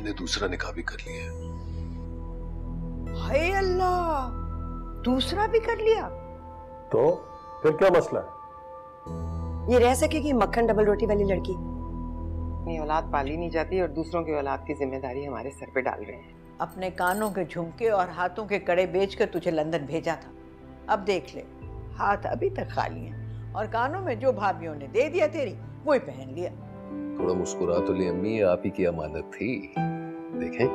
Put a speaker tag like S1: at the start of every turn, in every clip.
S1: मैंने दूसरा निकाह भी कर लिया है।
S2: हाय अल्लाह, दूसरा भी कर लिया?
S3: तो फिर क्या मसला है?
S4: ये रह सकेगी मक्खन डबल रोटी वाली लड़की?
S5: अपनी औलाद पाली नहीं जाती और दूसरों की औलाद की जिम्मेदारी हमारे सर पे डाल रहे हैं।
S2: अपने कानों के झुमके और हाथों के कड़े बेचकर तुझे लंदन भेजा था। अब देख ले, हाथ अभी तक खाली हैं और कानों में जो भाभीयों ने दे दिया तेरी वही पहन लिया।
S1: थोड़ा मुस्कुरा तो ले अम्मी, ये आप ही की अमानत थी। देखें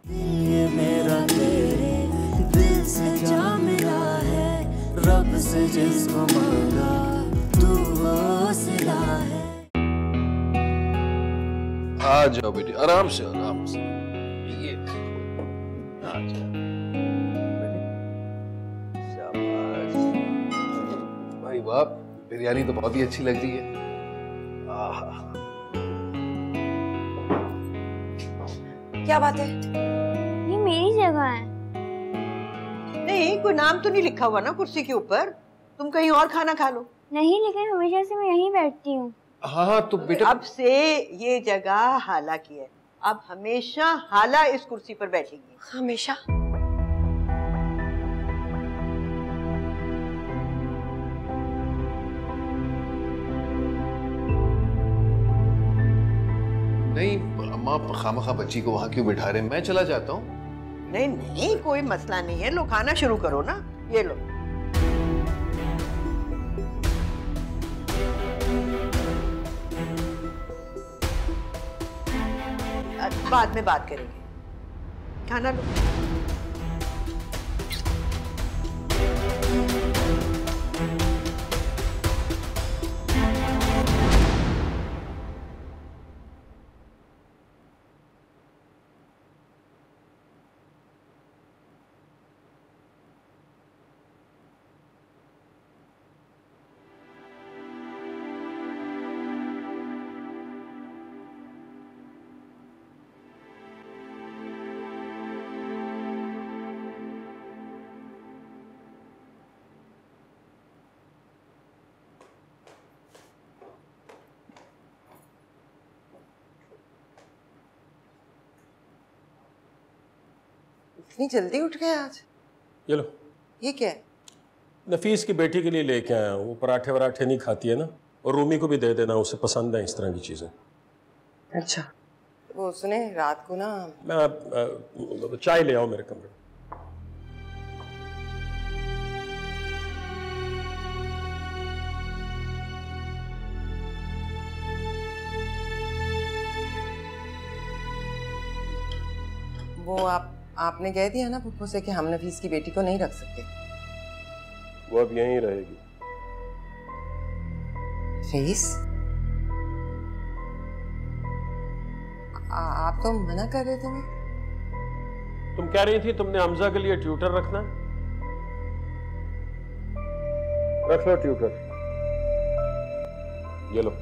S1: ये
S6: मेरा तेरे दिल से जा मिला है, रब से जिसको मांगा तू वो सिला है।
S1: आ जाओ बेटी, आराम से आराम से। ये आ जाओ शाबाश भाई, वाह बिरयानी तो बहुत ही अच्छी लग रही है।
S4: क्या बात है?
S7: ये मेरी जगह है।
S2: नहीं, कोई नाम तो नहीं लिखा हुआ ना कुर्सी के ऊपर? तुम कहीं और खाना खा लो।
S7: नहीं, लेकिन हमेशा से मैं यहीं बैठती हूँ।
S1: हाँ तो बेटा,
S2: अब से ये जगह हाला की है। अब हमेशा हाला इस कुर्सी पर बैठेगी।
S4: हमेशा?
S1: नहीं अम्मा, खामखा बच्ची को वहां क्यों बिठा रहे हैं? मैं चला जाता हूँ।
S2: नहीं नहीं, कोई मसला नहीं है। लो खाना शुरू करो ना, ये लो। बाद में बात करेंगे, खाना लो।
S5: इतनी जल्दी उठ गए आज?
S3: ये लो।
S5: ये क्या है?
S3: नफीस की बेटी के लिए लेके आया हूँ। वो पराठे वराठे नहीं खाती है ना, और रूमी को भी दे देना, उसे पसंद है इस तरह की चीजें।
S5: अच्छा, वो सुने रात को ना
S3: मैं चाय ले आओ मेरे कमरे में।
S5: वो आपने कह दिया ना पप्पू से कि हम नफीस की बेटी को नहीं रख सकते।
S3: वो अब यहीं रहेगी।
S5: फीस? आप तो मना कर रहे थे ना?
S3: तुम कह रही थी तुमने हमजा के लिए ट्यूटर रखना। रख लो ट्यूटर, ये लो।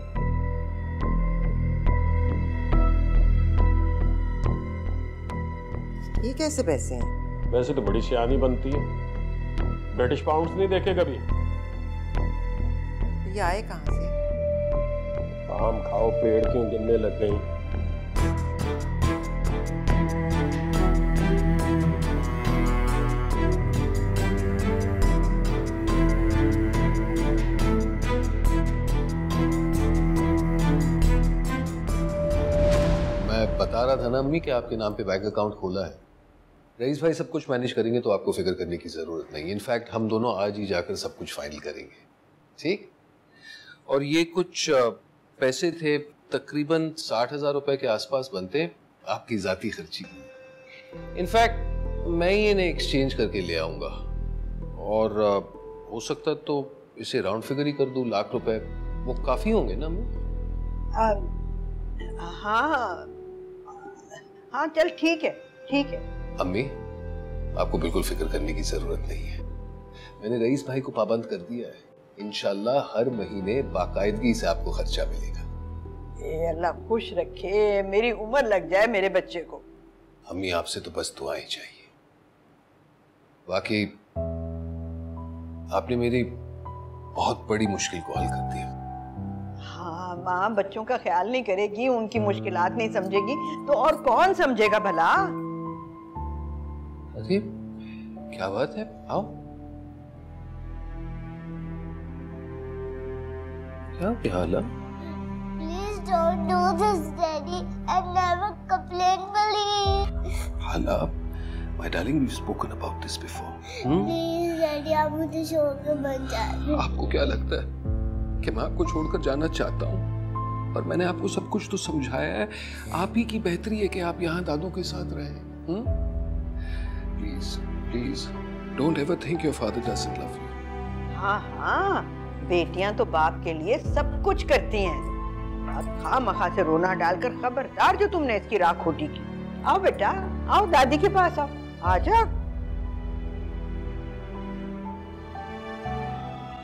S5: ये कैसे पैसे हैं?
S3: वैसे तो बड़ी सियानी बनती है। ब्रिटिश पाउंड्स नहीं देखे कभी?
S5: ये आए कहाँ से?
S3: आम खाओ, पेड़ क्यों गिरने लग गई?
S1: मैं बता रहा था ना अम्मी कि आपके नाम पे बैंक अकाउंट खोला है। रईस भाई सब कुछ मैनेज करेंगे तो आपको फिक्र करने की जरूरत नहीं। इनफैक्ट हम दोनों आज ही जाकर सब कुछ फाइनल करेंगे, ठीक? और ये कुछ पैसे थे, तकरीबन 60,000 रुपए के आसपास बनते, आपकी जाती खर्ची। इनफैक्ट मैं ही इन्हें एक्सचेंज करके ले आऊंगा, और हो सकता तो इसे राउंड फिगर ही कर दूं, लाख रुपए वो काफी होंगे ना अम्मी?
S2: हाँ हाँ, चल ठीक है, ठीक है।
S1: अम्मी आपको बिल्कुल फिक्र करने की जरूरत नहीं है। मैंने रईस भाई को पाबंद कर दिया है। इंशाल्लाह हर महीने बाकायदगी से आपको खर्चा मिलेगा।
S2: ए अल्लाह खुश रखे, मेरी उम्र लग जाए मेरे बच्चे को।
S1: अम्मी आपसे तो बस दुआएं चाहिए। वाकई आपने मेरी बहुत बड़ी मुश्किल को हल कर दिया।
S2: हाँ माँ बच्चों का ख्याल नहीं करेगी, उनकी मुश्किलात नहीं समझेगी तो और कौन समझेगा भला।
S1: अरे क्या बात है, आओ। क्या हाल है?
S7: Please don't do this, Daddy, and never complain, please.
S1: हाला, my darling, we've spoken about this before.
S7: Please, Daddy, आप मुझे छोड़ के मत जाइए।
S1: आपको क्या लगता है कि मैं आपको छोड़कर जाना चाहता हूँ? और मैंने आपको सब कुछ तो समझाया है। आप ही की बेहतरी है कि आप यहाँ दादों के साथ रहें। Please please don't ever think your father doesn't love you.
S2: हाँ हाँ, बेटियां तो बाप के लिए सब कुछ करती हैं। अब खामखा से रोना डालकर खबरदार जो तुमने इसकी राख खोटी की। आओ बेटा, आओ दादी के पास आओ, आजा।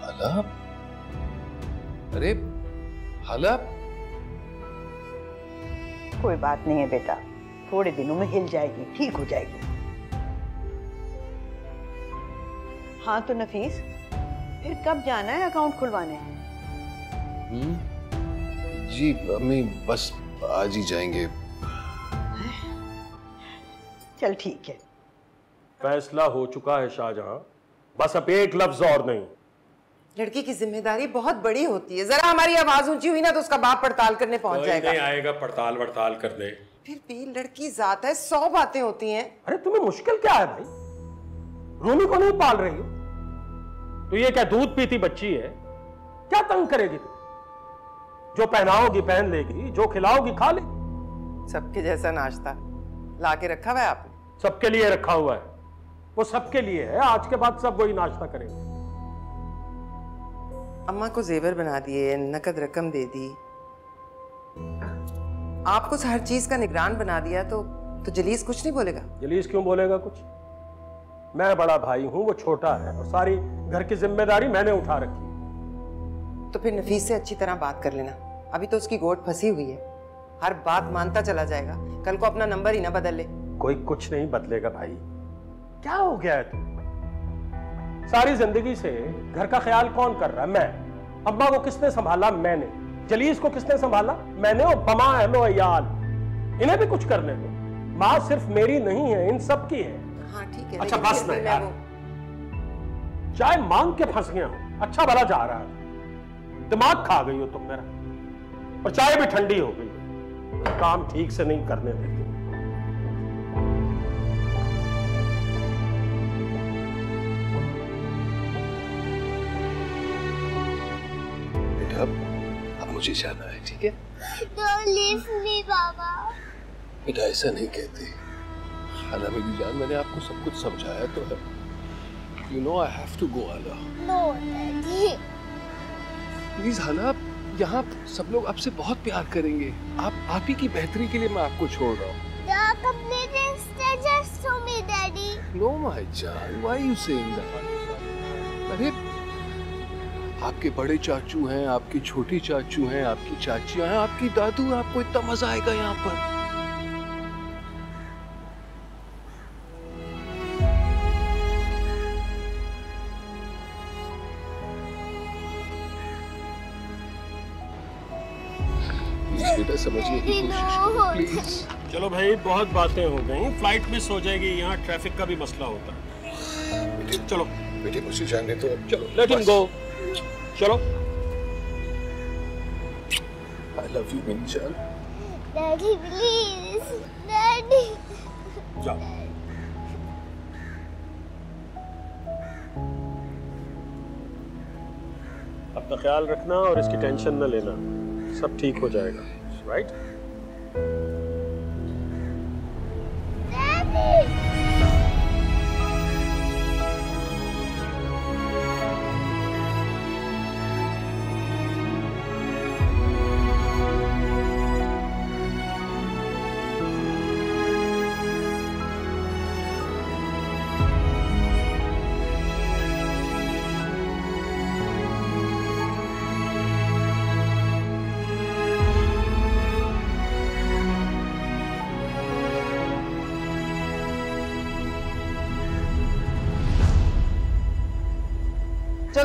S1: हाला, अरे हाला,
S2: कोई बात नहीं है बेटा, थोड़े दिनों में हिल जाएगी, ठीक हो जाएगी। हाँ तो नफीस, फिर कब जाना है अकाउंट खुलवाने?
S1: जी अम्मी, बस आज ही जाएंगे।
S2: चल ठीक है।
S3: फैसला हो चुका है शाहजहां, बस अब एक लफ्ज और नहीं।
S5: लड़की की जिम्मेदारी बहुत बड़ी होती है, जरा हमारी आवाज ऊंची हुई ना तो उसका बाप पड़ताल करने पहुंच जाएगा।
S3: नहीं आएगा पड़ताल वड़ताल कर दे।
S5: फिर भी लड़की जात है, 100 बातें होती हैं।
S3: अरे तुम्हें मुश्किल क्या है भाई? रूमी को नहीं पाल रही हो तो ये क्या दूध पीती बच्ची है? क्या तंग करेगी तुम? जो पहनाओगी पहन लेगी, जो खिलाओगी खा लेगी।
S5: सबके जैसा नाश्ता ला के रखा हुआ है आपने?
S3: सबके लिए रखा हुआ है, वो सबके लिए है। आज के बाद सब वही नाश्ता करेंगे।
S5: अम्मा को जेवर बना दिए, नकद रकम दे दी, आपको हर चीज का निगरान बना दिया, तो जलीस कुछ नहीं बोलेगा?
S3: जलीस क्यों बोलेगा कुछ? मैं बड़ा भाई हूं, वो छोटा है, और सारी घर की जिम्मेदारी मैंने उठा रखी है।
S5: तो फिर नफीस से अच्छी तरह बात कर लेना, अभी तो उसकी गोद फंसी हुई है, हर बात मानता चला जाएगा, कल को अपना नंबर ही ना बदल ले।
S3: कोई कुछ नहीं बदलेगा भाई। क्या हो गया है तुम? सारी जिंदगी से घर का ख्याल कौन कर रहा है? मैं। अम्मा को किसने संभाला? मैंने। जलीस को किसने संभाला? मैंने। और बमा अहलो अयाल, इन्हें भी कुछ करने दो। माँ सिर्फ मेरी नहीं है, इन सब की है।
S5: हाँ ठीक है।
S3: अच्छा बस नहीं यार, चाय मांग के फंस गया हूं। अच्छा भला जा रहा है, दिमाग खा गई हो तुम मेरा, और चाय भी ठंडी हो गई। काम ठीक से नहीं करने देती।
S1: बेटा अब मुझे जाना है, ठीक है?
S7: Don't leave me, Baba.
S1: बेटा ऐसा नहीं कहते। हाला मेरी जान, मैंने आपको सब कुछ समझाया तो है। You know I have to go, हाला।
S7: No, Daddy.
S1: प्लीज हाला, यहाँ सब लोग आपसे बहुत प्यार करेंगे। आप ही की बेहतरी के लिए मैं आपको छोड़ रहा हूँ।
S7: The complete is just to me, Daddy.
S1: No, my जान, why you saying that? अरे आपके बड़े चाचू हैं, आपकी छोटी चाचू हैं, आपकी चाचियां हैं, आपकी दादू हैं, आपको इतना मजा आएगा यहाँ पर। बेटा समझने की कोशिश करो प्लीज।
S3: चलो भाई, बहुत बातें हो गई, फ्लाइट मिस हो जाएगी, यहाँ ट्रैफिक का भी मसला होता है। चलो
S1: बेटे मुझे जाने दो,
S3: चलो, लेट हिम गो। चलो।
S1: I love you मेरी जान।
S7: Daddy, please. Daddy.
S3: जाओ। अपना ख्याल रखना और इसकी टेंशन न लेना, सब ठीक हो जाएगा, राइट?
S7: Daddy.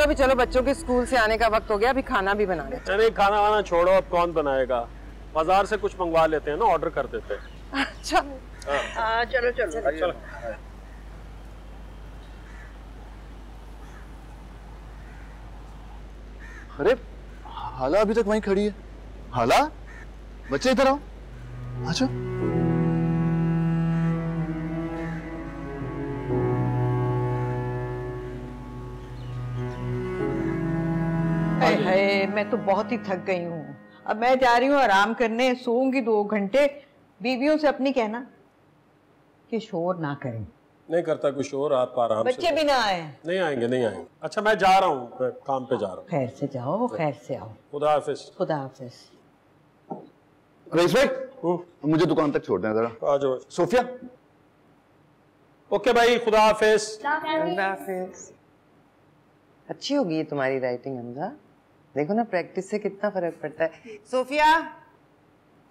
S5: अभी चलो, बच्चों के स्कूल से आने का वक्त हो गया, अभी खाना भी बना ले।
S3: अरे खाना वाना छोड़ो, अब कौन बनाएगा, बाजार से कुछ मंगवा लेते हैं ना, ऑर्डर कर देते हैं।
S5: अच्छा
S2: चलो चलो
S3: चलो।
S8: अरे हाला अभी तक वहीं खड़ी है। हाला, बच्चे इधर आओ। अच्छा
S2: हाय, मैं तो बहुत ही थक गई हूँ। अब मैं जा रही हूँ आराम करने, सोऊंगी 2 घंटे। बीवियों से अपनी कहना कि शोर ना करें।
S3: नहीं करता कुछ और, आप आराम से।
S2: बच्चे भी ना आए।
S3: नहीं आएंगे, नहीं आएंगे। अच्छा मैं जा रहा हूँ, मैं काम पे जा रहा हूँ।
S2: खैर से जाओ, खैर से आओ।
S3: खुदा हाफिज।
S2: खुदा हाफिज।
S8: रईस भाई, मुझे दुकान तक छोड़ दें जरा।
S3: आ जाओ।
S8: सोफिया।
S3: ओके भाई, खुदा हाफिज।
S5: खुदा हाफिज। अच्छी होगी ये तुम्हारी राइटिंग हमजा, देखो ना प्रैक्टिस से कितना फर्क पड़ता है। सोफिया,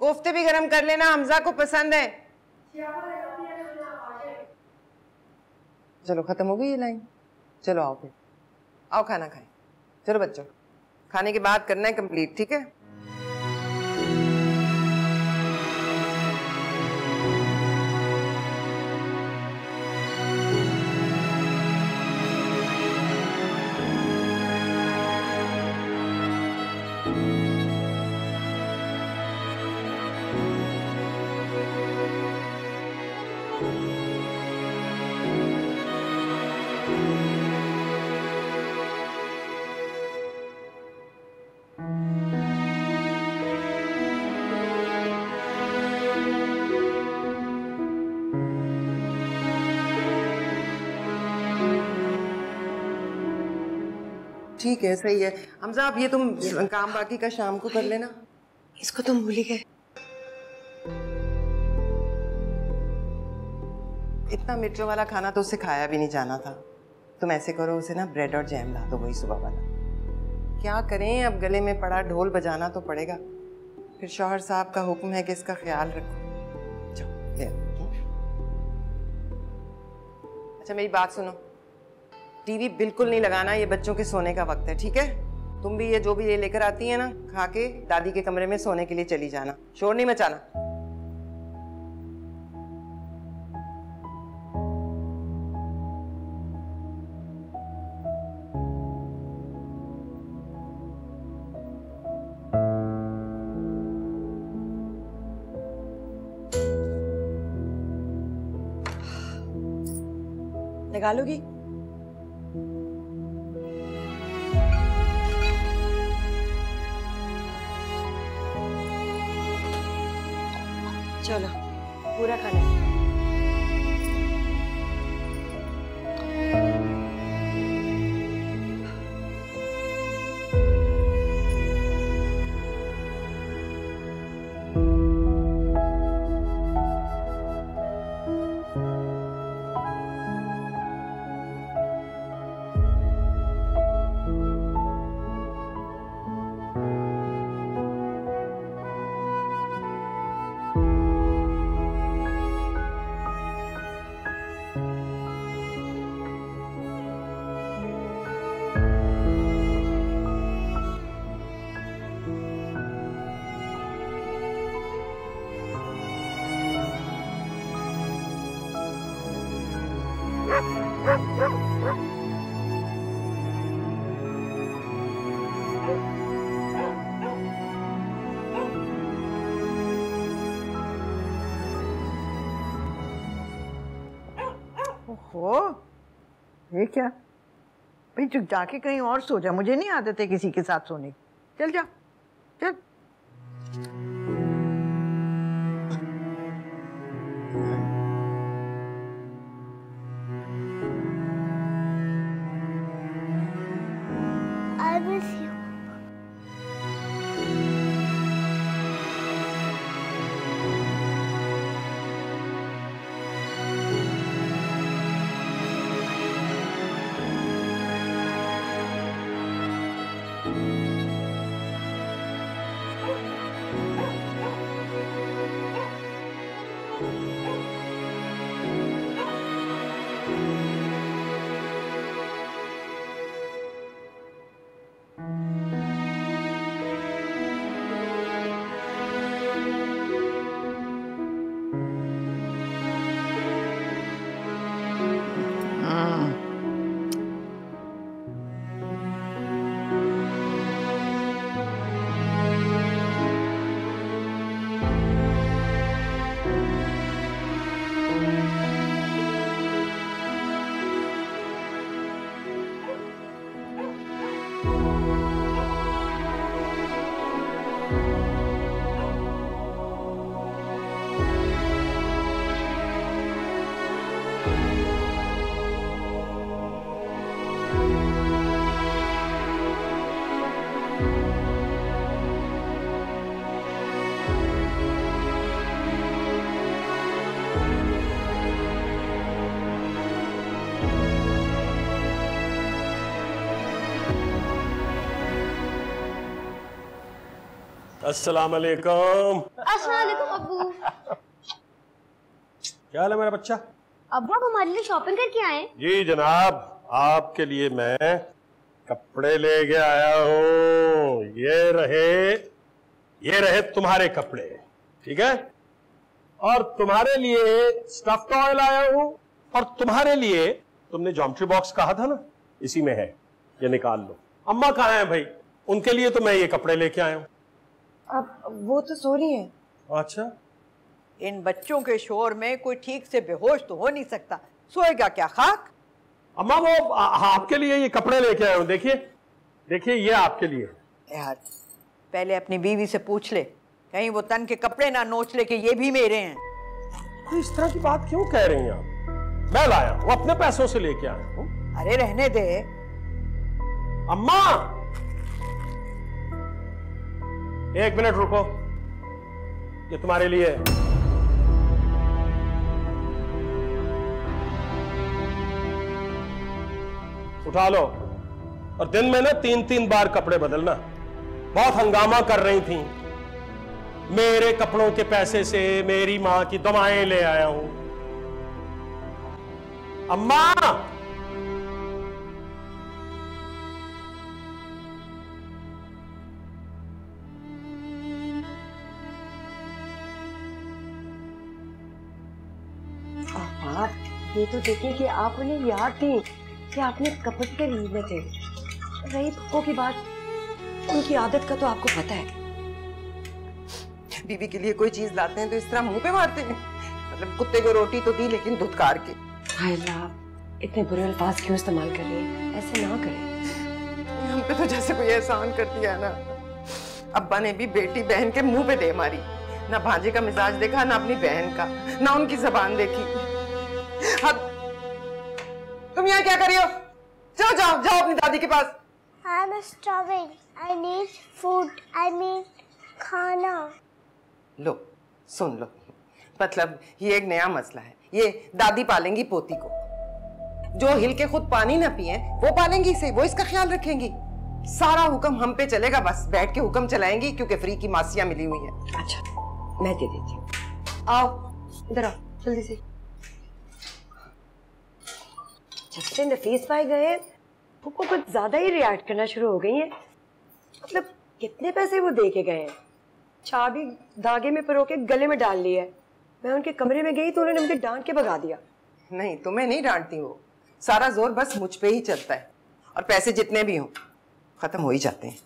S5: कोफ्ते भी गरम कर लेना, हमजा को पसंद है। चलो खत्म हो गई ये लाइन, चलो आओ फिर, आओ खाना खाएं। चलो बच्चों, खाने के बाद करना है कंप्लीट, ठीक है? ठीक है, सही है। हमजा अब ये तुम काम बाकी का शाम को कर लेना।
S4: इसको तुम भूल ही गए।
S5: इतना मिर्चों वाला खाना तो उसे खाया भी नहीं जाना था। तुम ऐसे करो, उसे ना ब्रेड और जैम ला दो, वही सुबह वाला। क्या करें, अब गले में पड़ा ढोल बजाना तो पड़ेगा। फिर शौहर साहब का हुक्म है कि इसका ख्याल रखो। चलो ले आओ। अच्छा मेरी बात सुनो, टीवी बिल्कुल नहीं लगाना, ये बच्चों के सोने का वक्त है, ठीक है? तुम भी ये जो भी ये लेकर आती है ना, खा के दादी के कमरे में सोने के लिए चली जाना, शोर नहीं मचाना।
S4: लगा लोगी? चलो पूरा खाना है।
S2: ओहो, ये क्या भाई, तू जाके कहीं और सो जा, मुझे नहीं आदत है किसी के साथ सोने की। चल जा, चल।
S7: I miss you.
S3: अस्सलाम वालेकुम।
S9: अस्सलाम वालेकुम अब्बू।
S3: क्या हाल है मेरा बच्चा?
S9: अब्बू आप हमारे लिए शॉपिंग करके आए?
S3: जी जनाब, आपके लिए मैं कपड़े लेके आया हूँ। ये रहे तुम्हारे कपड़े, ठीक है? और तुम्हारे लिए स्टफ टॉय लाया हूँ, और तुम्हारे लिए तुमने ज्योमेट्री बॉक्स कहा था ना, इसी में है, ये निकाल लो। अम्मा कहाँ हैं भाई? उनके लिए तो मैं ये कपड़े लेके आया हूँ।
S4: अब वो तो सो रही है।
S3: अच्छा,
S2: इन बच्चों के शोर में कोई ठीक से बेहोश तो हो नहीं सकता, सोएगा क्या खाक?
S3: अम्मा वो आपके लिए ये कपड़े लेके आया हूँ, देखिए ये आपके लिए।
S2: यार पहले अपनी बीवी से पूछ ले, कहीं वो तन के कपड़े ना नोच ले कि ये भी मेरे हैं।
S3: तो इस तरह की बात क्यों कह रही हैं आप? मैं लाया हूँ, अपने पैसों से लेके आया हूँ।
S2: अरे रहने दे।
S3: अम्मा एक मिनट रुको, ये तुम्हारे लिए है। उठा लो, और दिन में ना 3-3 बार कपड़े बदलना। बहुत हंगामा कर रही थी, मेरे कपड़ों के पैसे से मेरी मां की दवाएं ले आया हूं। अम्मा
S4: ये तो देखिए कि आप उन्हें याद थी कि आपने कपड़े खरीदने थे। रही पप्पो की बात, उनकी आदत का तो आपको पता है।
S5: बीवी के लिए कोई चीज लाते हैं तो इस तरह मुंह पे मारते हैं। मतलब कुत्ते को रोटी तो दी, लेकिन धुतकार के।
S4: हाय अल्लाह, इतने बुरे अल्फाज क्यों इस्तेमाल कर रही हैं? ऐसे ना करें।
S5: हम पे तो जैसे कोई एहसान कर दिया ना। अब्बा ने भी बेटी बहन के मुंह पे दे मारी। ना भांजे का मिजाज देखा, ना अपनी बहन का, ना उनकी जबान देखी। अब तुम यहाँ क्या कर रही हो? चलो जाओ अपनी दादी के पास।
S7: I'm starving. I need food. I need खाना।
S5: लो सुन लो, मतलब ये एक नया मसला है। ये दादी पालेंगी पोती को। जो हिल के खुद पानी ना पिए वो पालेंगी इसे, वो इसका ख्याल रखेंगी। सारा हुक्म हम पे चलेगा, बस बैठ के हुक्म चलाएंगी, क्योंकि फ्री की मासियां मिली हुई हैं।
S4: अच्छा मैं दे देती हूँ। आओ इधर आओ जल्दी से। जब से नफीस भाई गए पप्पो कुछ ज्यादा ही रिएक्ट करना शुरू हो गई हैं। मतलब कितने पैसे वो दे के गए हैं? चाबी धागे में परो के गले में डाल ली है। मैं उनके कमरे में गई तो उन्होंने मुझे डांट के भगा दिया।
S5: नहीं, तुम्हें नहीं डांटती वो, सारा जोर बस मुझ पे ही चलता है, और पैसे जितने भी हों खत्म हो ही जाते हैं।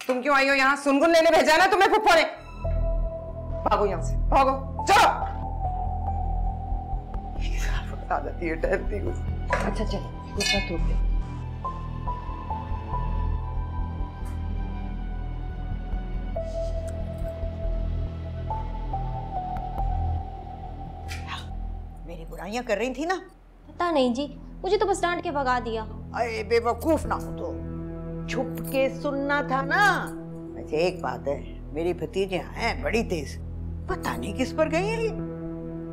S5: तुम क्यों आई हो यहाँ? सुनगुन लेने भेजा ना तुम्हें फुफ्फो ने। भागो यहाँ से, भागो, चलो। आदत ये डरती हूँ।
S4: अच्छा चलो दूसरा टूट दे।
S2: मेरी बुराइयां कर रही थी ना?
S9: पता नहीं जी, मुझे तो बस डांट के भगा दिया।
S2: अरे बेवकूफ ना हो तो छुप के सुनना था ना। वैसे एक बात है, मेरी भतीजियां हैं बड़ी तेज, पता नहीं किस पर गई है।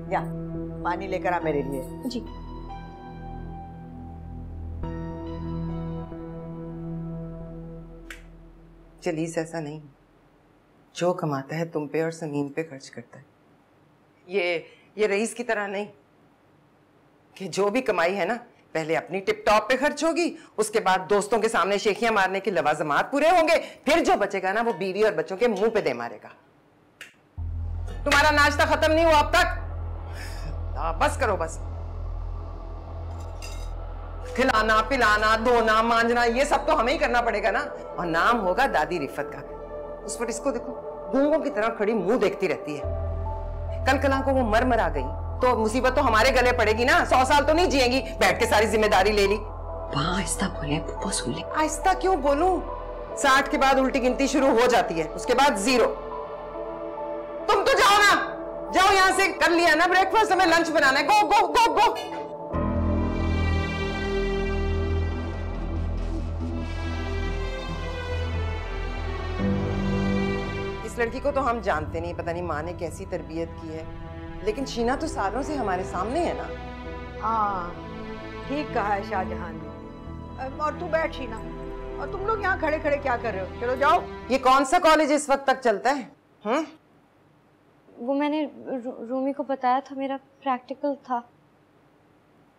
S2: जा पानी लेकर आ मेरे लिए।
S9: जी।
S5: चलीस ऐसा नहीं, जो कमाता है तुम पे और समीन पे खर्च करता है। ये रईस की तरह नहीं कि जो भी कमाई है ना पहले अपनी टिप टॉप पे खर्च होगी, उसके बाद दोस्तों के सामने शेखियां मारने के लवाजमात पूरे होंगे, फिर जो बचेगा ना वो बीवी और बच्चों के मुंह पे दे मारेगा। तुम्हारा नाश्ता खत्म नहीं हुआ अब तक? बस करो बस। खिलाना पिलाना धोना मांजना ये सब तो हमें ही करना पड़ेगा ना, और नाम होगा दादी रिफत का। उस पर इसको देखो, गूंगों की तरह खड़ी मुंह देखती रहती है। कल कला को वो मर आ गई तो मुसीबत तो हमारे गले पड़ेगी ना। 100 साल तो नहीं जिएंगी, बैठ के सारी जिम्मेदारी ले ली।
S4: आहिस्ता बोले पप्पो, सुन ले।
S5: आहिस्ता क्यों बोलूं? 60 के बाद उल्टी गिनती शुरू हो जाती है, उसके बाद 0। तुम तो जाओ ना, जाओ यहां से। कर लिया ना ब्रेकफास्ट, हमें लंच बनाना है। गो गो गो गो। इस लड़की को तो हम जानते नहीं, पता नहीं माँ ने कैसी तरबियत की है, लेकिन शीना तो सालों से हमारे सामने है ना।
S2: हाँ ठीक कहा है शाहजहां ने। और तू बैठ शीना, और तुम लोग यहाँ खड़े खड़े क्या कर रहे हो? चलो जाओ।
S5: ये कौन सा कॉलेज इस वक्त तक चलता है?
S9: वो मैंने रूमी को बताया था, मेरा प्रैक्टिकल था।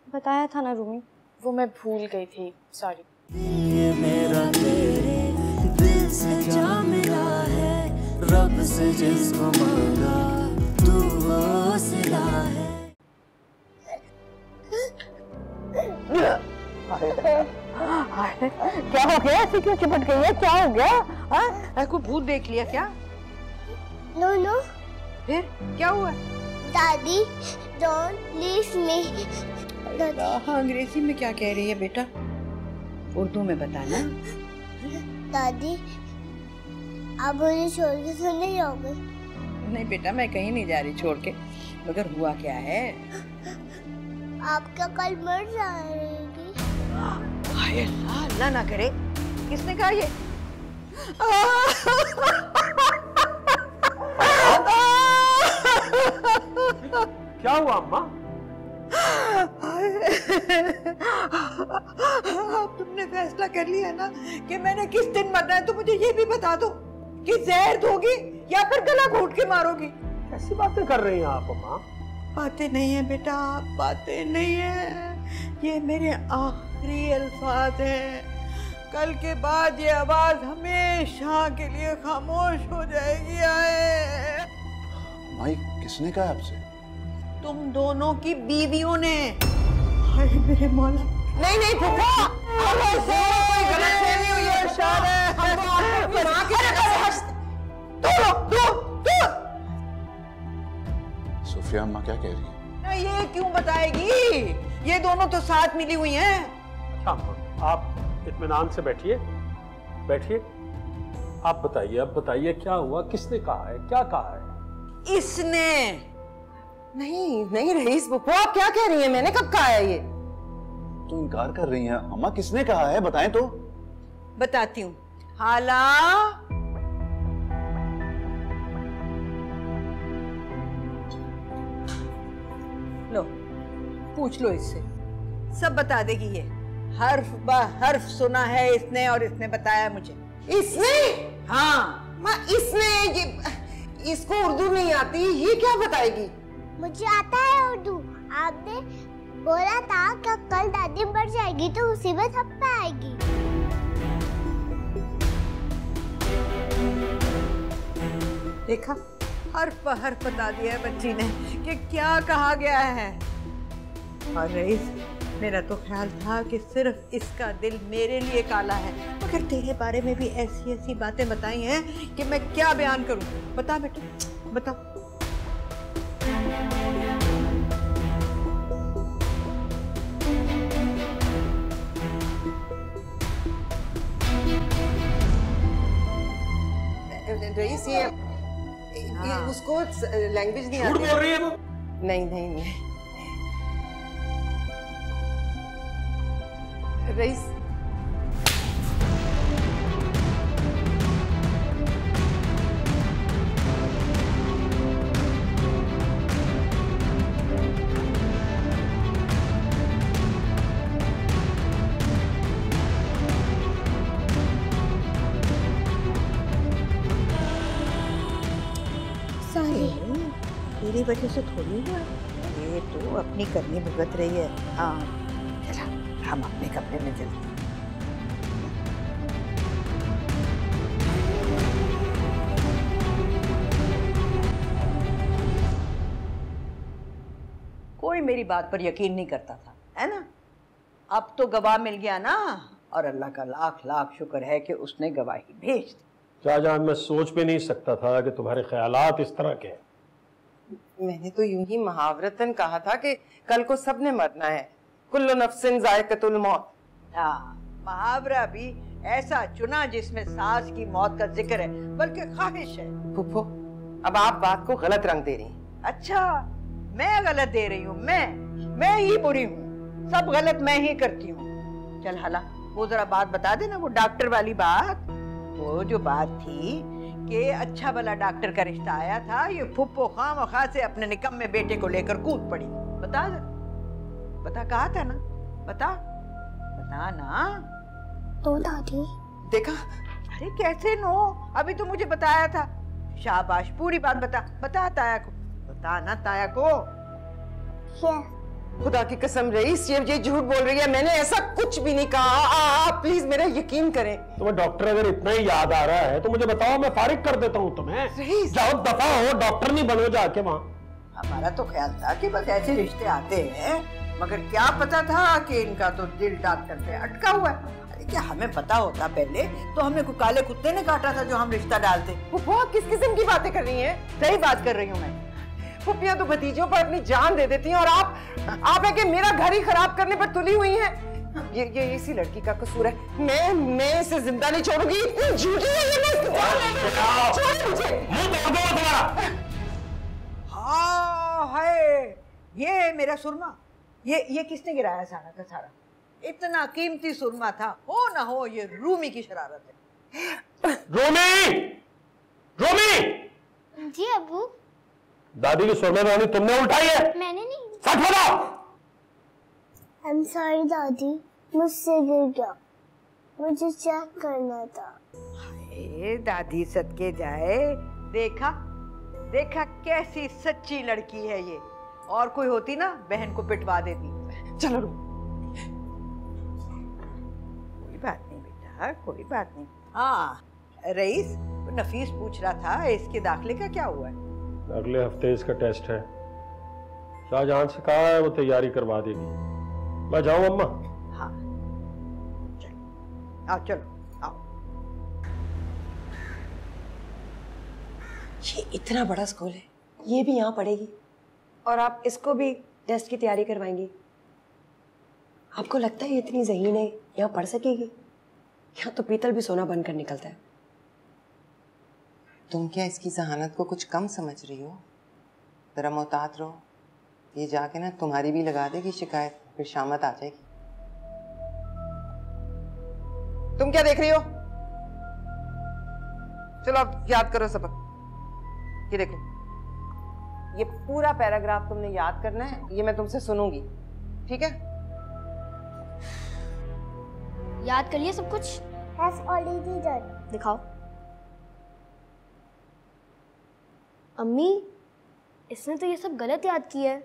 S9: बताया था ना रूमी।
S10: वो मैं भूल गई थी, सॉरी।
S6: ये मेरा तेरे दिल से जा मिला है, रब से जिसको मांगा तू वो सिला है।
S2: क्या हो गया? ऐसे क्यों चिपट गई है? क्या हो गया? हाँ, कोई भूत देख लिया क्या?
S7: No no.
S2: फिर क्या हुआ?
S7: दादी, डोंट लीव मी।
S2: हाँ, अंग्रेजी में क्या कह रही है बेटा? उर्दू में बताना।
S7: दादी, आप मुझे छोड़ के तो नहीं जाओगे?
S2: नहीं बेटा, मैं कहीं नहीं जा रही छोड़ के। मगर हुआ क्या है?
S7: आप क्या कल मर जाएगी?
S2: हाय अल्लाह, अल्लाह ना करे। किसने कहा ये?
S3: क्या हुआ अम्मा?
S2: अब तुमने फैसला कर लिया ना कि मैंने किस दिन मरना है, तो मुझे ये भी बता दो कि जहर दोगी या फिर गला घोट के मारोगी।
S3: कैसी बातें कर रही हैं आप अम्मा?
S2: बातें नहीं है बेटा, बातें नहीं है, ये मेरे आखिरी अल्फाज हैं। कल के बाद ये आवाज हमेशा के लिए खामोश हो जाएगी। आए
S8: माई, किसने कहा आपसे?
S2: तुम दोनों की बीवियों ने। हाय मेरे मौला। नहीं नहीं फूफा, कोई गलतफहमी हुई है शायद।
S8: सुफिया अम्मा क्या कह रही है?
S2: ये क्यों बताएगी? ये दोनों तो साथ मिली हुई हैं।
S3: अच्छा अम्मा, आप इत्मीनान से बैठिए, बैठिए। आप बताइए, अब बताइए क्या हुआ, किसने कहा है, क्या कहा है?
S2: इसने।
S5: नहीं नहीं रईस बुप्पो, आप क्या कह रही हैं? मैंने कब कहा है ये?
S8: तो इनकार कर रही हैं अम्मा, किसने कहा है, बताएं तो।
S2: बताती हूँ। हाला, लो पूछ लो इससे, सब बता देगी ये। हर्फ ब हर्फ सुना है इसने और इसने बताया मुझे।
S5: इसने?
S2: हाँ
S5: माँ, इसने ये, इसको उर्दू नहीं आती, ये क्या बताएगी?
S7: मुझे आता है उर्दू। आपने बोला था कि कल दादी मर जाएगी तो उसी में थप्पा आएगी।
S2: देखा, हर्फ ब हर्फ बता दिया है बच्ची ने कि क्या कहा गया है। और रईस, मेरा तो ख्याल था कि सिर्फ इसका दिल मेरे लिए काला है, मगर तेरे बारे में भी ऐसी ऐसी बातें बताई हैं कि मैं क्या बयान करूं। बता बेटा, बता।
S5: रईस, ये उसको लैंग्वेज नहीं आती।
S3: झूठ बोल रही है वो?
S5: नहीं नहीं नहीं रईस,
S2: तेरी वजह से थोड़ी हुआ, ये तो अपनी करनी भुगत रही है। हाँ चला, हम अपने कमरे में चलते हैं। कोई मेरी बात पर यकीन नहीं करता था, है ना? अब तो गवाह मिल गया ना, और अल्लाह का लाख लाख शुक्र है कि उसने गवाही भेज दी।
S3: शाहजहां, मैं सोच भी नहीं सकता था कि तुम्हारे ख्यालात इस तरह के हैं।
S5: मैंने तो यूं ही मुहावरतन कहा था कि कल को सबने मरना है, कुल्लु नफ्सिन जायक़तुल मौत।
S2: हाँ, मुहावरा भी ऐसा चुना जिसमें सास की मौत का जिक्र है, बल्कि ख्वाहिश है।
S5: फूफो, अब आप बात को गलत रंग दे रही हैं।
S2: अच्छा, मैं गलत दे रही हूँ? मैं ही बुरी हूँ, सब गलत मैं ही करती हूँ। चल हाला, वो जरा बात बता देना, वो डॉक्टर वाली बात। वो जो बात थी कि अच्छा भला डॉक्टर का रिश्ता आया था, ये फुप्पो खामखा से अपने निकम्मे बेटे को लेकर कूद पड़ी। बता दे, बता, कहा था ना, बता बता ना।
S7: तो दादी,
S5: देखा?
S2: अरे कैसे नो, अभी तो मुझे बताया था। शाबाश, पूरी बात बता ताया को, बता ना ताया को।
S5: खुदा की कसम रईस, ये झूठ बोल रही है, मैंने ऐसा कुछ भी नहीं कहा। आप प्लीज मेरा यकीन करें।
S3: तुम्हें डॉक्टर अगर इतना ही याद आ रहा है तो मुझे बताओ, मैं फारिग कर देता हूँ तुम्हें। जाओ दफा हो, डॉक्टर नहीं बनो जाके वहाँ।
S2: हमारा तो ख्याल था कि बस ऐसे रिश्ते आते हैं, मगर क्या पता था कि इनका तो दिल डॉक्टर पे अटका हुआ है। अरे क्या हमें पता होता पहले तो हमें को काले कुत्ते ने काटा था जो हम रिश्ता डालते।
S5: वो किस किस्म की बातें कर रही हैं?
S2: सही बात कर रही हूँ मैं।
S5: फुप्पियां तो भतीजों पर अपनी जान दे देती हैं और आप है कि मेरा घर ही खराब करने पर तुली हुई हैं। ये इसी लड़की का कसूर है। मैं इसे जिंदा नहीं छोड़ूंगी। इतनी झूठी है ये।
S2: हाँ है, ये मेरा सुरमा, ये किसने गिराया सारा का सारा? इतना कीमती सुरमा था, हो ना हो ये रूमी की शरारत है।
S7: रूमी! जी अबू।
S3: दादी की सुरमा रानी तुमने उठाई है?
S7: मैंने नहीं।
S3: सच बताओ।
S7: I'm sorry दादी, मुझसे गिर गया, मुझे चेक करना था।
S2: हाय दादी सदके जाए, देखा कैसी सच्ची लड़की है ये। और कोई होती ना बहन को पिटवा देती।
S5: चलो
S2: कोई बात नहीं बेटा, कोई बात नहीं। हाँ रईस, नफीस पूछ रहा था इसके दाखिले का क्या हुआ है?
S3: अगले हफ्ते इसका टेस्ट है। शाहजहां से कहा है वो तैयारी करवा देगी। मैं जाऊं अम्मा?
S2: हाँ चलो आओ।
S4: ये इतना बड़ा स्कूल है, ये भी यहाँ पढ़ेगी और आप इसको भी टेस्ट की तैयारी करवाएंगी? आपको लगता है ये इतनी ज़हीन है, यहाँ पढ़ सकेगी? यहाँ तो पीतल भी सोना बनकर निकलता है।
S5: तुम क्या इसकी जहानत को कुछ कम समझ रही हो? जरा मोहतात रहो, ये जाके ना तुम्हारी भी लगा देगी शिकायत, फिर शामत आ जाएगी। तुम क्या देख रही हो? चलो अब याद करो सबक। ये देखो, ये पूरा पैराग्राफ तुमने याद करना है, ये मैं तुमसे सुनूंगी, ठीक है?
S7: याद कर लिया सब कुछ? Has already done.
S9: दिखाओ। अम्मी, इसने तो ये सब गलत याद किया है।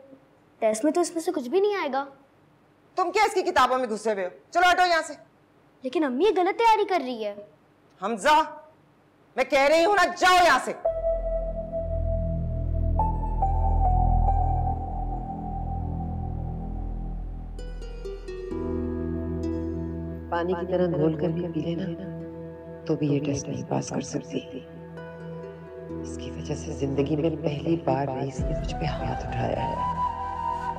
S9: टेस्ट में तो इसमें से कुछ भी नहीं आएगा।
S5: तुम क्या इसकी किताबों में घुसे हुए हो? चलो हटो यहाँ से।
S9: लेकिन अम्मी ये गलत तैयारी कर रही है।
S5: हमजा, मैं कह रही हूं ना, जाओ यहाँ से।
S4: पानी की तरह घोल कर भी पी लेना तो भी ये टेस्ट नहीं पास कर सकती। इसकी वजह से जिंदगी में पहली बार रईस ने मुझ पे हाथ उठाया है।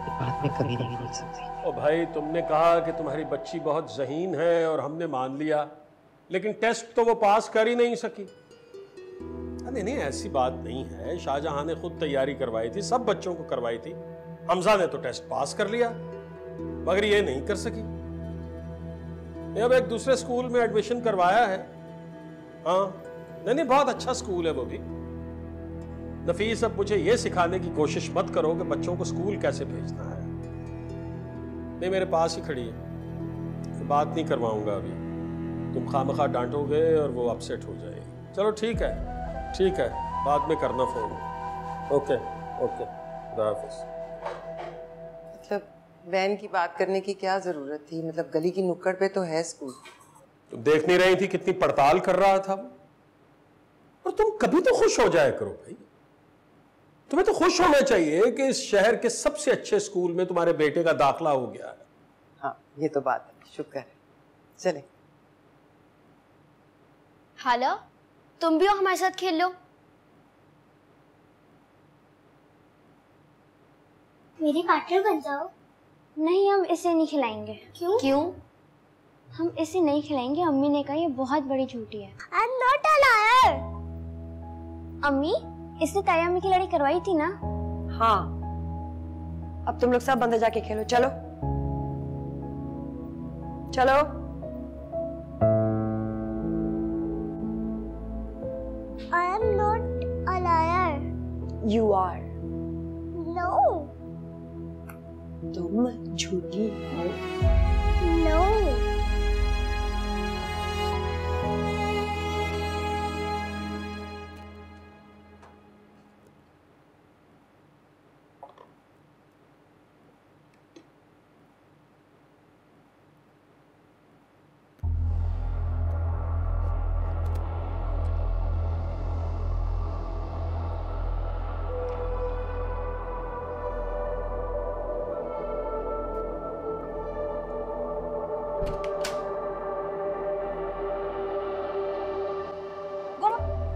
S4: ये बात मैं कभी नहीं भूल सकती।
S3: ओ भाई, तुमने कहा कि तुम्हारी बच्ची बहुत ज़हीन है और हमने मान लिया, लेकिन टेस्ट तो वो पास कर ही नहीं सकी। नहीं, ऐसी बात नहीं है। शाहजहां ने खुद तैयारी करवाई थी, सब बच्चों को करवाई थी। हमजा ने तो टेस्ट पास कर लिया, मगर ये नहीं कर सकी। अब एक दूसरे स्कूल में एडमिशन करवाया है। हाँ, नहीं, बहुत अच्छा स्कूल है वो भी। नफीस, अब मुझे ये सिखाने की कोशिश मत करो कि बच्चों को स्कूल कैसे भेजना है। नहीं, मेरे पास ही खड़ी है, बात नहीं करवाऊंगा अभी। तुम खामखा डांटोगे और वो अपसेट हो जाएगी। चलो ठीक है, बाद में करना फोन। ओके, खुदा हाफिज़।
S5: मतलब वैन की बात करने की क्या जरूरत थी? मतलब गली की नुक्कड़ पे तो है स्कूल।
S3: तुम देख नहीं रही थी कितनी पड़ताल कर रहा था वो? और तुम कभी तो खुश हो जाया करो भाई। तुम्हें तो खुश होना चाहिए कि इस शहर के सबसे अच्छे स्कूल में तुम्हारे बेटे का दाखिला हो गया है।
S5: हाँ, ये तो बात है, शुक्र है। चले।
S9: हाला, तुम भी हो हमारे साथ खेल लो।
S7: मेरी पार्टनर बन जाओ।
S9: नहीं, हम इसे नहीं खिलाएंगे। क्यों? हम इसे नहीं खिलाएंगे। अम्मी ने कहा ये बहुत बड़ी झूठी है।
S7: I'm not a liar.
S9: अम्मी, इसने ताया अम्मी की लड़ाई करवाई थी ना?
S4: हाँ, अब तुम लोग सब अंदर जाके खेलो। चलो चलो।
S7: I am not a liar.
S4: You are.
S7: No.
S4: तुम झूठी हो।
S7: No.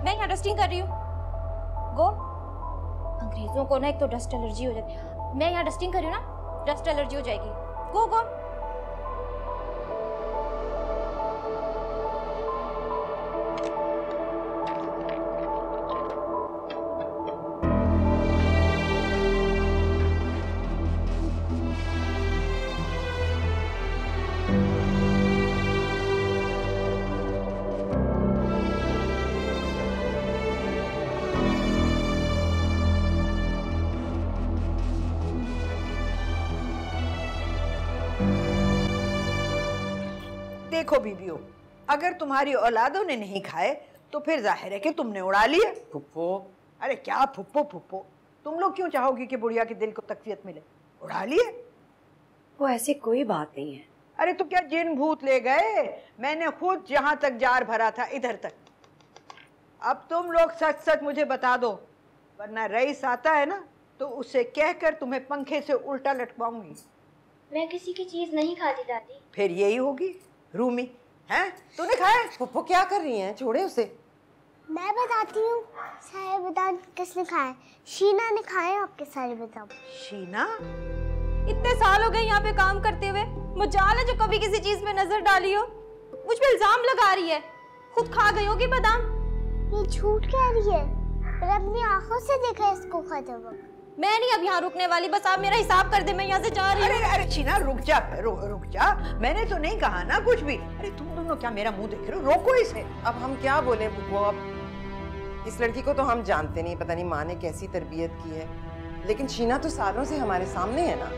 S9: मैं यहाँ डस्टिंग कर रही हूँ। गो। अंग्रेजों को ना एक तो डस्ट एलर्जी हो जाती है। मैं यहाँ डस्टिंग कर रही हूँ ना, डस्ट एलर्जी हो जाएगी। गो गो।
S2: देखो बीबियों, अगर तुम्हारी औलादों ने नहीं खाए तो फिर जाहिर है कि तुमने उड़ा लिए।
S5: फुप्पो,
S2: अरे क्या फुप्पो फुप्पो, तुम लोग क्यों चाहोगी कि बुढ़िया के दिल को तकवीयत मिले? उड़ा लिए।
S4: वो ऐसी कोई बात नहीं है।
S2: अरे तो क्या जिन भूत ले गए? मैंने खुद जहां तक जार भरा था इधर तक। अब तुम लोग सच सच मुझे बता दो, वरना रईस आता है ना तो उससे कहकर तुम्हें पंखे से उल्टा लटकाऊंगी।
S9: मैं किसी की चीज नहीं खाती दादी।
S2: फिर यही होगी रूमी, हैं? तूने खाया?
S5: फुप्पो क्या कर रही हैं? छोड़े उसे।
S7: मैं बताती हूँ सारे बादाम किसने खाए। शीना ने खाए आपके सारे बादाम।
S2: शीना?
S9: इतने साल हो गए यहाँ पे काम करते हुए, मुजाल है जो कभी किसी चीज पे नजर डाली हो। मुझ पे इल्जाम लगा रही है, खुद खा गई होगी बादाम।
S7: ये झूठ कह रही है, पर अपनी आंखों से देखा इसको खाते वक्त।
S9: मैं नहीं अब यहाँ रुकने वाली, बस आप मेरा हिसाब कर दे, मैं यहाँ से जा रही हूँ।
S2: अरे अरे शीना रुक जा, रुक जा, मैंने तो नहीं कहा ना कुछ भी। अरे तुम दोनों क्या मेरा मुंह देख रहे हो? रोको इसे।
S5: अब हम क्या बोले फुप्पो? अब इस लड़की को तो हम जानते नहीं, पता नहीं माँ ने कैसी तरबियत की है, लेकिन शीना तो सालों से हमारे सामने है ना।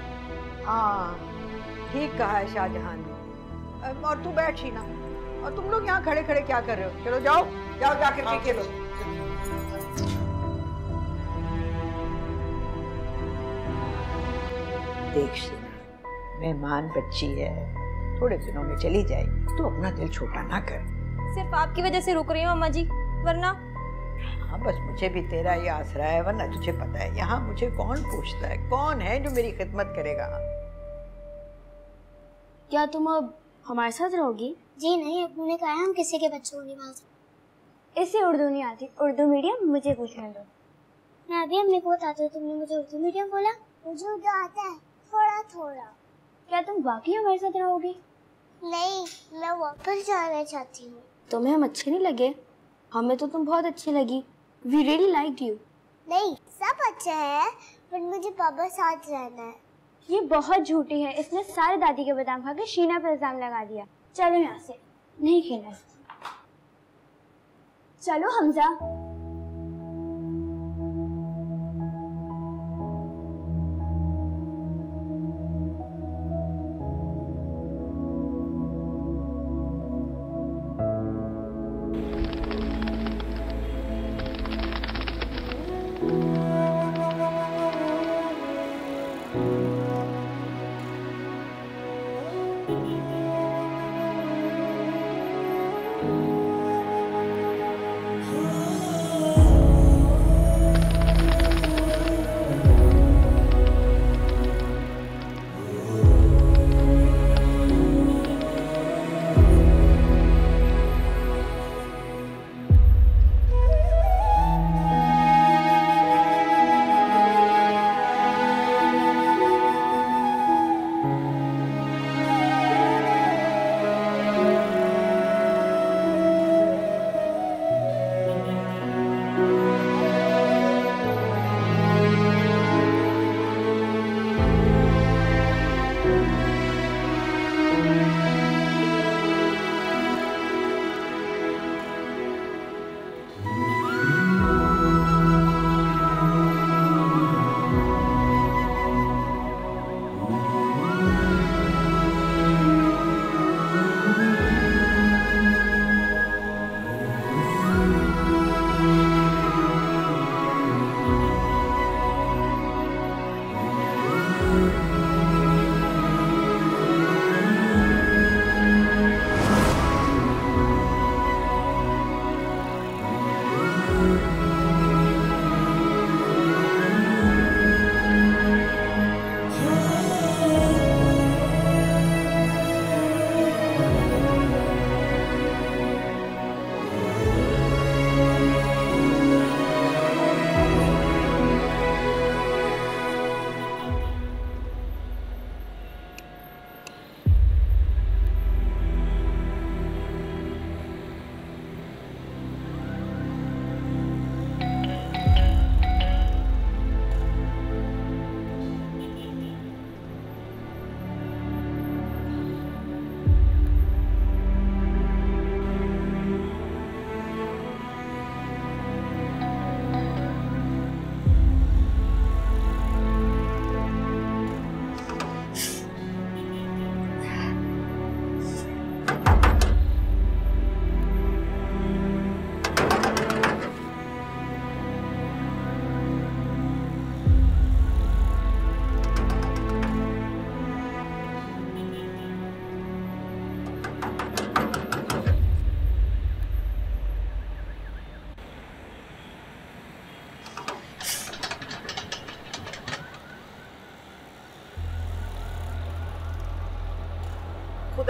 S2: हाँ ठीक कहा है शाहजहां ने। और तू बैठ शीना, और तुम लोग यहाँ खड़े खड़े क्या कर रहे हो? चलो जाओ जाओ जाकर के खेलो। देख शीना, मेहमान बच्ची है, थोड़े दिनों में चली जाएगी, तो अपना दिल छोटा ना कर।
S9: सिर्फ आपकी वजह से रुक रही हूँ अम्मा जी, वरना।
S2: हाँ बस मुझे भी तेरा ये आसरा है, वरना तुझे पता है यहाँ मुझे कौन पूछता है, कौन है जो मेरी खिदमत करेगा।
S9: क्या तुम अब हमारे साथ रहोगी?
S7: जी नहीं, अपने ने कहा हम किसी के बच्चों को नहीं पाल सकते।
S9: इसे उर्दू नहीं आती, उर्दू मीडियम मुझे पूछने दो।
S7: मैं अभी अम्मी को बताती हूँ, तुमने मुझे उर्दू मीडियम बोला। मुझे उर्दू आता है थोड़ा थोड़ा।
S9: क्या तुम वाकई हमारे साथ रहोगी?
S7: नहीं, मैं वापस जाना चाहती हूँ।
S9: तुम्हें हम अच्छे नहीं लगे? हमें तो तुम बहुत अच्छी लगी। We really liked you.
S7: नहीं, सब अच्छा है, पर मुझे पापा साथ रहना है।
S9: ये बहुत झूठी है, इसने सारे दादी के बादाम खा के शीना पर इल्जाम लगा दिया। चलो यहाँ से, नहीं खेलना। चलो हमजा।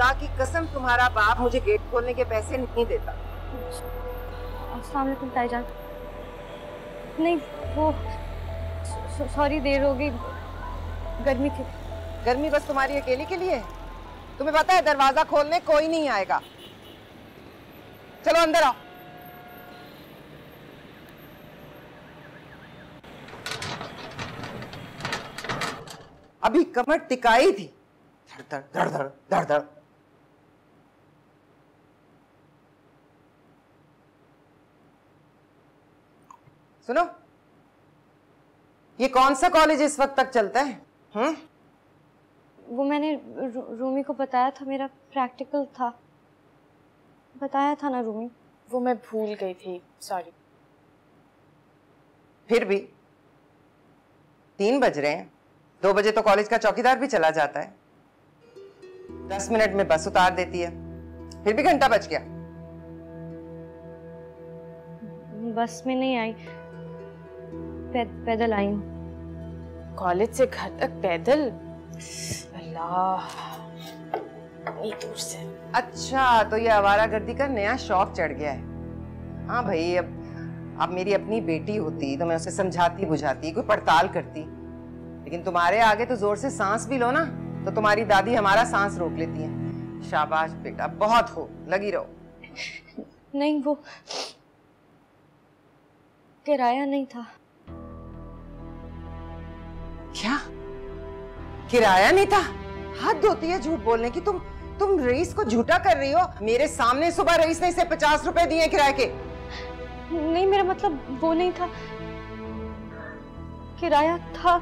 S5: खुदा की कसम तुम्हारा बाप मुझे गेट खोलने के पैसे नहीं देता।
S9: अस्सलाम वालेकुम ताईजान। नहीं वो सॉरी देर हो गई, गर्मी थी।
S5: गर्मी बस तुम्हारी अकेली के लिए है? तुम्हें पता है दरवाजा खोलने कोई नहीं आएगा। चलो अंदर आओ। अभी कमर टिकाई थी, धड़ धड़ धड़ धड़ धड़। सुनो, ये कौन सा कॉलेज इस वक्त तक चलता है?
S9: वो मैंने रूमी को बताया था, मेरा प्रैक्टिकल था। बताया था ना रूमी।
S10: वो मैं भूल गई थी, सॉरी।
S5: फिर भी 3 बज रहे हैं, 2 बजे तो कॉलेज का चौकीदार भी चला जाता है। 10 मिनट में बस उतार देती है, फिर भी घंटा बज गया।
S9: बस में नहीं आई, पैदल आई हूँ।
S10: कॉलेज से घर तक पैदल? अल्लाह, इतनी दूर से।
S5: अच्छा, तो ये आवारागर्दी का नया शौक चढ़ गया है। हाँ भाई, अब मेरी अपनी बेटी होती तो मैं उसे समझाती बुझाती, कोई पड़ताल करती, लेकिन तुम्हारे आगे तो जोर से सांस भी लो ना तो तुम्हारी दादी हमारा सांस रोक लेती है। शाबाश बेटा, बहुत हो, लगी रहो।
S9: नहीं, वो किराया नहीं था।
S5: क्या किराया नहीं था? हद होती है झूठ बोलने की। तुम रईस को झूठा कर रही हो। मेरे सामने सुबह रईस ने इसे 50 रुपए दिए किराए के।
S9: नहीं, मेरा मतलब वो नहीं था, किराया था,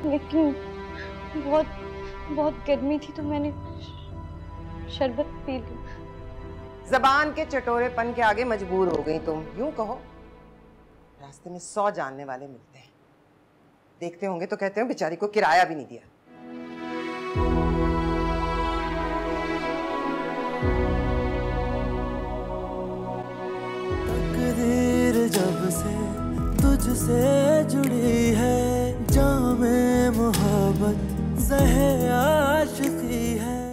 S9: लेकिन बहुत गर्मी थी तो मैंने शरबत पी ली।
S5: जबान के चटोरेपन के आगे मजबूर हो गई तुम। यूं कहो, रास्ते में 100 जानने वाले मिलते हैं, देखते होंगे तो कहते हो बेचारी को किराया भी नहीं दिया।
S6: तकदीर जब से तुझसे जुड़ी है, जामे मोहब्बत ज़हे आशिकी है।